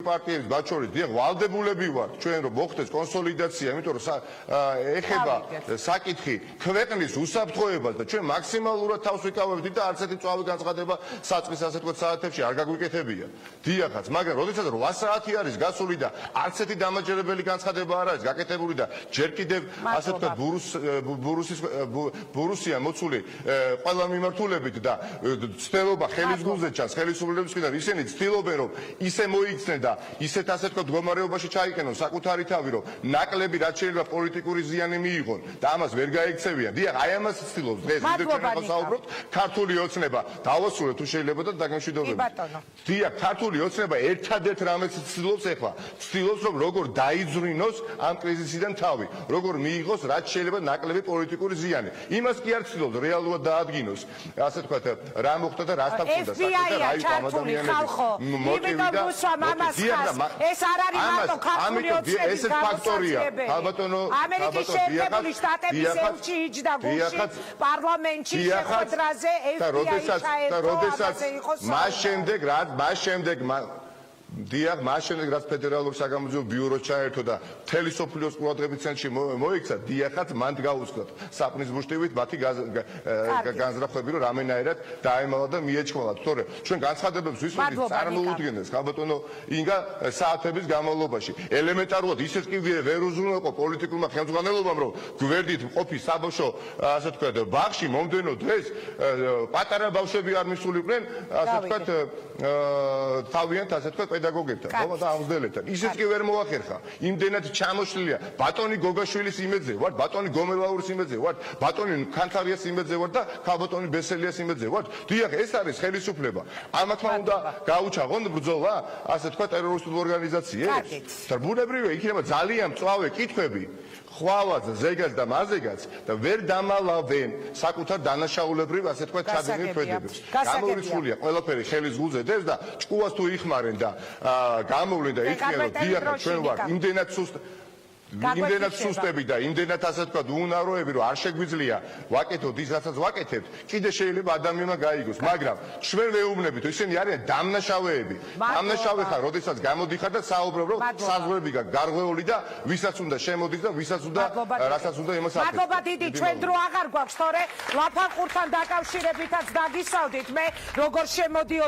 პარტიების ბაჩორის დიახ ვალდებულები ვართ ჩვენ რომ მოხდეს კონსოლიდაცია, იმიტომ რომ ეხება საკითხი ქვეყნის უსაფრთხოებას და ჩვენ მაქსიმალურად თავს ვიკავებთ და არც ერთი წვავი განცხადება საწყის ასე თქვა საათებში არ გაგვიკეთებია. დიახაც, მაგრამ როდესაც 8 საათი არის გასული და არც ერთი დამაჯერებელი განცხადება არ არის გაკეთებული და ჯერ კიდევ ასე თქვა ბურუსია მოცული ყველა მიმართულებით და ცდელობა ხელისგულზე ჩანს ხელისუფლების მხრიდან ისინი ცდილობენ რომ ისე მოიქცნენ და ისეთ ასე თქვა მდგომარეობაში ჩაიყენონ საკუთარი თავი რომ ნაკლები რაც შეიძლება პოლიტიკური ზიანი მიიღონ და ამას ვერ გაიქცევიან. დიახ, აი ამას ცდილობს დღეს ვიდეო საუბრობთ ქართული ოცნება დავასრულეთ თუ შეიძლება და დაგემშვიდობებით. დიახ, ქართული ოცნება ერთადერთ რამეს ცდილობს ახლა ცდილობს რომ როგორ დაიძვრინოს ამ კრიზისიდან თავი, როგორ მიიღოს რაც შეიძლება ნაკლები პოლიტიკური ზიანი. იმას კი არ ცდილობს რეალურად დაადგინოს ასე თქვა რა მოხდა და რას თავსდა საკითხი და რა იყო ამ ადამიანების მოტივი და ეს არ არის მარტო ქართული ოცნების ფაქტორია. ამერიკის შეერთებული შტატების ელჩი იჯდა გულში პარლამენტში შეხვედრაზე მას შემდეგ დიახ, მას შემდეგ რაც ფედერალური საგამოძიებო ბიურო ჩაერთო და მთელი სოფლიოს ყურადღების ცენტრში მოიქცა, დიახაც მან გაუცხოთ საპნის ბუშტივით მათი განზრახვები რომ რამენაერად დაემალა და მიეჩქვალათ. თორე ჩვენ განცხადებებს ვისურვით წარმოუდგენდეს ხალბატონო ინგა საათების განმავლობაში. ელემენტარულად ისეთ კი ვერ უზრუნველყო პოლიტიკურმა ხელმძღვანელობამ რომ გვერდით მყოფი საბავშვო ასე თქვა ბაღში მომდენო დღეს პატარა ბავშვები არ მისულიყვნენ ასე თქვა თავიანთ ასე თქვა პედაგოგებთან, ხო და ამგზელებთან. ისიც კი ვერ მოახერხა. იმდენად ჩამოშლილია. ბატონი გოგაშვილის იმედზე ვარ, ბატონი გომელაურის იმედზე ვარ, ბატონი ქანთარიას იმედზე ვარ და ხალბატონი ბესელიას იმედზე ვარ. დიახ, ეს არის ხელისუფლება. ამათმა უნდა გაუჩაღონ ბრძოლა, ასე თქვა ტერორისტულ ორგანიზაციებს. და ბუნებრივია იქნება ძალიან მწვავე კითხვები. ხვალაზე, ზეგაც და მაზეგაც და ვერ დამალავენ საკუთარ დანაშაულებრივ ასე თქვა ჩადენილ ქმედებებს. გამოვრიცხულია ყველაფერი ხელის გულზედებს და ჭკუას თუ იხმარენ და გამოვლენ და იხიან რომ დიახ ჩვენ ვართ იმდენად სუსტები და იმდენად ასე თქვა უუნაროები რომ არ შეგვიძლია ვაკეთოთ ის რასაც ვაკეთებთ, კიდე შეიძლება ადამიანმა გაიგოს, მაგრამ ჩვენ ვეუბნებით, ისინი არიან დამნაშავეები. დამნაშავე ხარ, როდესაც გამოდიხარ და საუბრობ რომ საზღვრები გარღვეული და ვისაც უნდა შემოდის და ვისაც უნდა რასაც უნდა იმას აკეთოს. მადლობა დიდი, ჩვენ დრო აღარ გვაქვს, თორე ლაფანყურთან დაკავშირებითაც დაგისავდით, მე როგორ შემოდიო